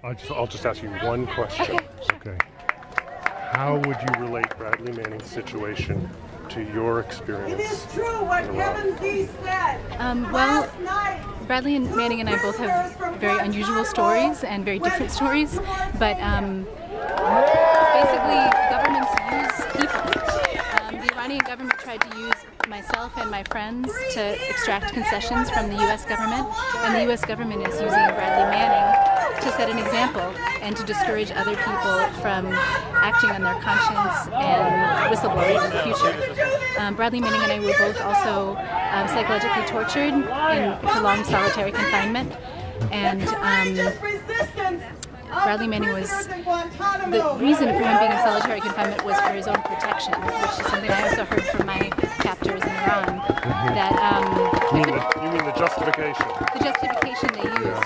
I'll just ask you one question. Okay. How would you relate Bradley Manning's situation to your experience? It is true what Kevin D said. Well, Bradley Manning and I both have very unusual stories and very different stories, but basically governments use people. The Iranian government tried to use myself and my friends to extract concessions from the U.S. government, and the U.S. government is using Bradley Manning to set an example and to discourage other people from acting on their conscience and whistleblowing in the future. Bradley Manning and I were both also psychologically tortured in prolonged solitary confinement, and Bradley Manning was, the reason for him being in solitary confinement was for his own protection, which is something I also heard from my captors in Iran. That you mean the justification? The justification they used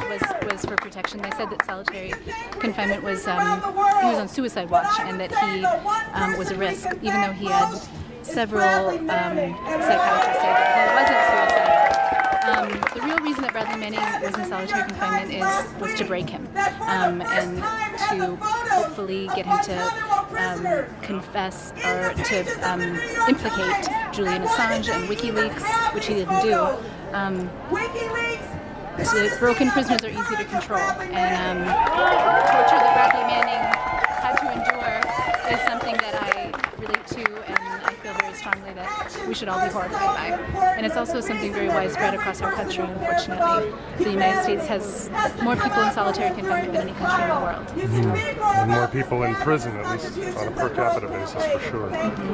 was for protection. They said that solitary confinement was, he was on suicide watch and that he was a risk, even though he had several psychiatrists say that he wasn't suicidal. The real reason that Bradley Manning was in solitary confinement was to break him and to hopefully get him to confess or to implicate Julian Assange and WikiLeaks, which he didn't do. Broken prisoners are easy to control, and torture that Bradley Manning had to endure is something that I relate to, and I feel very strongly that we should all be horrified by. And it's also something very widespread across our country, unfortunately. The United States has more people in solitary confinement than any country in the world. And more people in prison, at least on a per capita basis, for sure. Thank you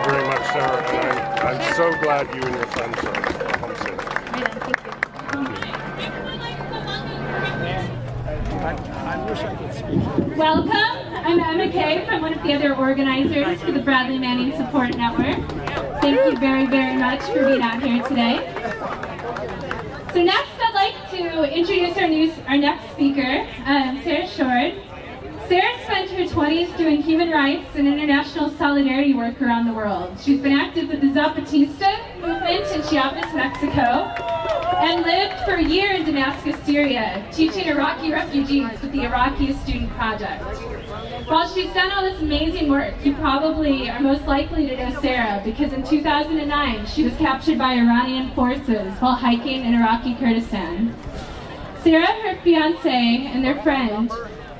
very much, Sarah. And I'm so glad you and your friends are home safe. Right on, thank you. I wish I could speak. Welcome. I'm Emma Kay. I'm one of the other organizers for the Bradley Manning Support Network. Thank you very, very much for being out here today. So next I'd like to introduce our next speaker, Sarah Shourd. Sarah spent her 20s doing human rights and international solidarity work around the world. She's been active with the Zapatista movement in Chiapas, Mexico, and lived for a year in Damascus, Syria, teaching Iraqi refugees with the Iraqi Student Project. While she's done all this amazing work, you probably are most likely to know Sarah because in 2009 she was captured by Iranian forces while hiking in Iraqi Kurdistan. Sarah, her fiance, and their friend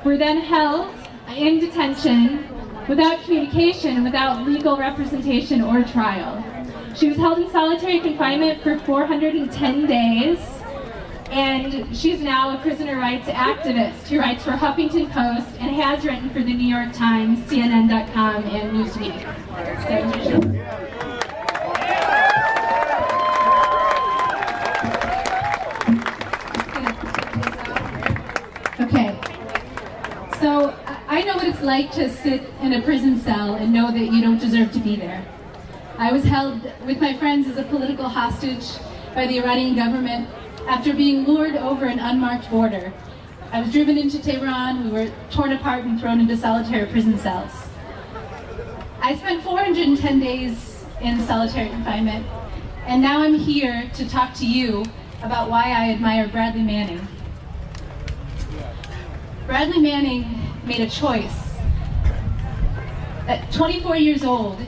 were then held in detention without communication and without legal representation or trial. She was held in solitary confinement for 410 days, and she's now a prisoner rights activist who writes for Huffington Post and has written for the New York Times, CNN.com, and Newsweek. Okay, so I know what it's like to sit in a prison cell and know that you don't deserve to be there. I was held with my friends as a political hostage by the Iranian government after being lured over an unmarked border. I was driven into Tehran, we were torn apart and thrown into solitary prison cells. I spent 410 days in solitary confinement, and now I'm here to talk to you about why I admire Bradley Manning. Bradley Manning made a choice. At 24 years old,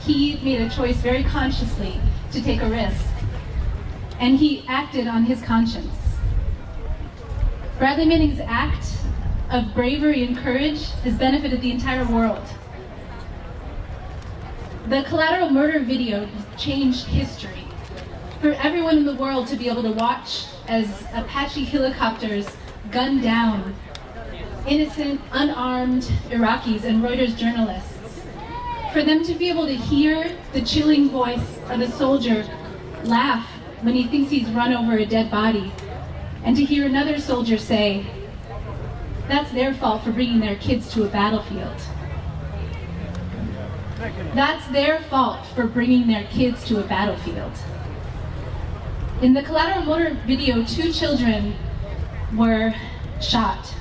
he made a choice very consciously to take a risk, and he acted on his conscience. Bradley Manning's act of bravery and courage has benefited the entire world. The collateral murder video changed history. For everyone in the world to be able to watch as Apache helicopters gunned down innocent, unarmed Iraqis and Reuters journalists. For them to be able to hear the chilling voice of a soldier laugh when he thinks he's run over a dead body, and to hear another soldier say, that's their fault for bringing their kids to a battlefield. That's their fault for bringing their kids to a battlefield. In the collateral murder video, 2 children were shot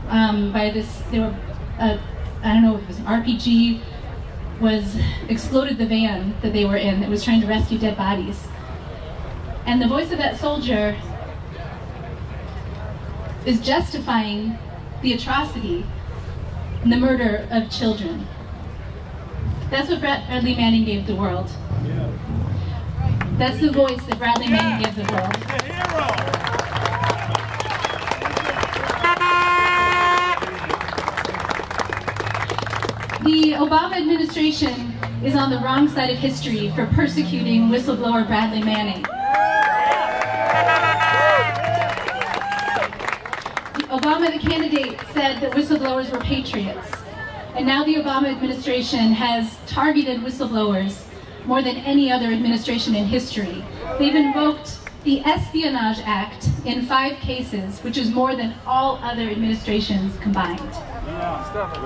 by this, they were, I don't know if it was an RPG, was exploded the van that they were in that was trying to rescue dead bodies. And the voice of that soldier is justifying the atrocity and the murder of children. That's what Bradley Manning gave the world. That's the voice that Bradley Manning gave the world. The Obama administration is on the wrong side of history for persecuting whistleblower Bradley Manning. Obama, the candidate, said that whistleblowers were patriots. And now the Obama administration has targeted whistleblowers more than any other administration in history. They've invoked the Espionage Act in 5 cases, which is more than all other administrations combined.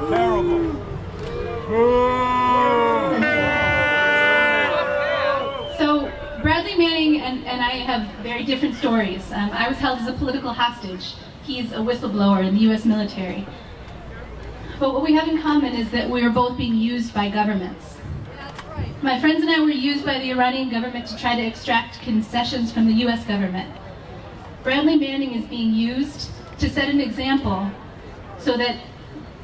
Terrible. So Bradley Manning and I have very different stories. I was held as a political hostage. He's a whistleblower in the US military. But what we have in common is that we are both being used by governments. My friends and I were used by the Iranian government to try to extract concessions from the US government. Bradley Manning is being used to set an example so that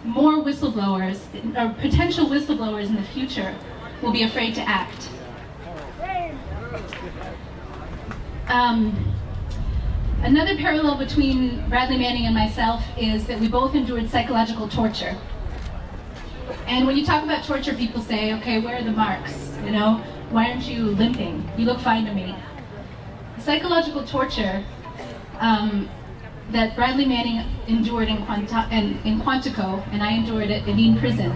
more whistleblowers, or potential whistleblowers in the future, will be afraid to act. Another parallel between Bradley Manning and myself is that we both endured psychological torture. And when you talk about torture, people say, okay, where are the marks? You know, why aren't you limping? You look fine to me. Psychological torture that Bradley Manning endured in Quantico, and I endured it in Meade prison,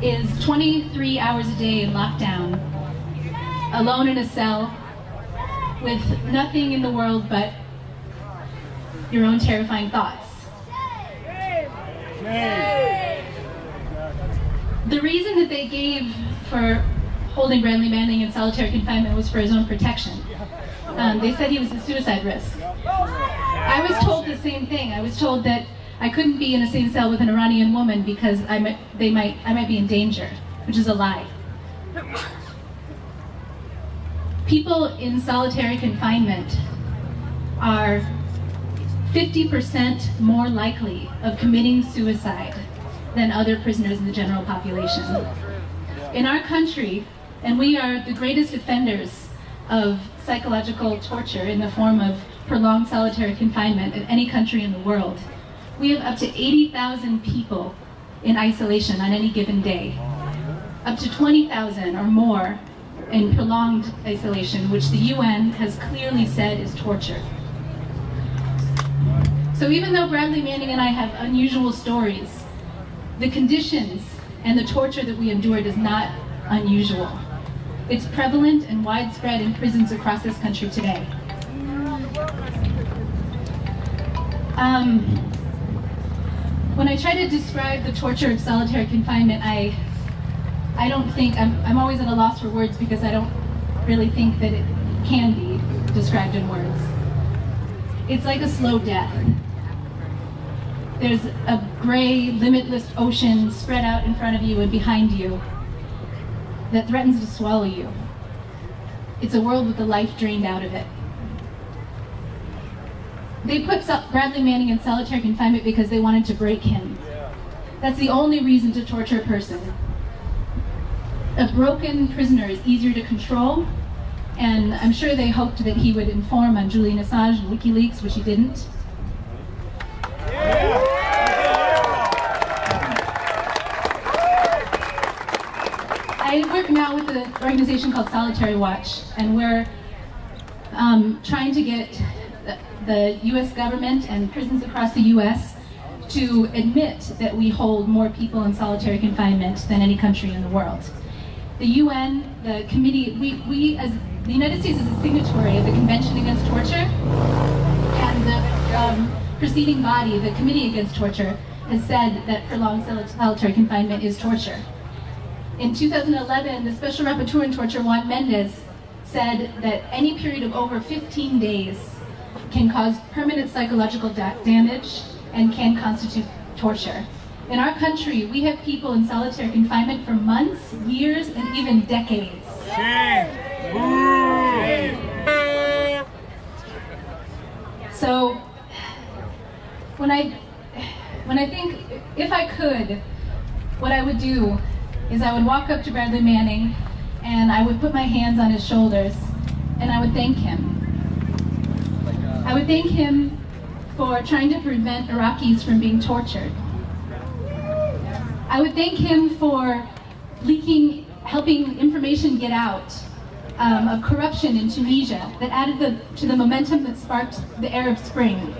is 23 hours a day in lockdown, alone in a cell, with nothing in the world but your own terrifying thoughts. The reason that they gave for holding Bradley Manning in solitary confinement was for his own protection. They said he was a suicide risk. I was told the same thing. I was told that I couldn't be in the same cell with an Iranian woman because I might be in danger, which is a lie. People in solitary confinement are 50% more likely of committing suicide than other prisoners in the general population. In our country, and we are the greatest offenders of psychological torture in the form of prolonged solitary confinement in any country in the world, we have up to 80,000 people in isolation on any given day. Up to 20,000 or more in prolonged isolation, which the UN has clearly said is torture. So even though Bradley Manning and I have unusual stories, the conditions and the torture that we endured is not unusual. It's prevalent and widespread in prisons across this country today. When I try to describe the torture of solitary confinement, I don't think, I'm always at a loss for words because I don't really think that it can be described in words. It's like a slow death. There's a gray, limitless ocean spread out in front of you and behind you that threatens to swallow you. It's a world with the life drained out of it. They put Bradley Manning in solitary confinement because they wanted to break him. That's the only reason to torture a person. A broken prisoner is easier to control, and I'm sure they hoped that he would inform on Julian Assange and WikiLeaks, which he didn't. I work now with an organization called Solitary Watch, and we're trying to get the US government and prisons across the US to admit that we hold more people in solitary confinement than any country in the world. The UN, the committee, we as the United States is a signatory of the Convention Against Torture, and the preceding body, the Committee Against Torture, has said that prolonged solitary confinement is torture. In 2011, the Special Rapporteur on Torture, Juan Mendez, said that any period of over 15 days can cause permanent psychological damage and can constitute torture. In our country, we have people in solitary confinement for months, years, and even decades. So, when I think, if I could, what I would do is I would walk up to Bradley Manning and I would put my hands on his shoulders and I would thank him. I would thank him for trying to prevent Iraqis from being tortured. I would thank him for helping information get out of corruption in Tunisia that added to the momentum that sparked the Arab Spring.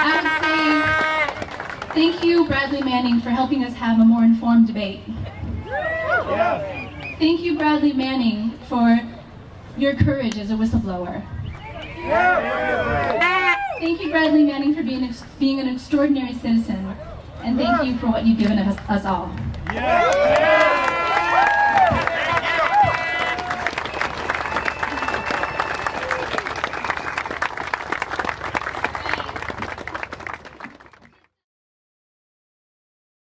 I would say thank you, Bradley Manning, for helping us have a more informed debate. Thank you, Bradley Manning, for your courage as a whistleblower. Thank you, Bradley Manning, for being an extraordinary citizen, and thank you for what you've given us all.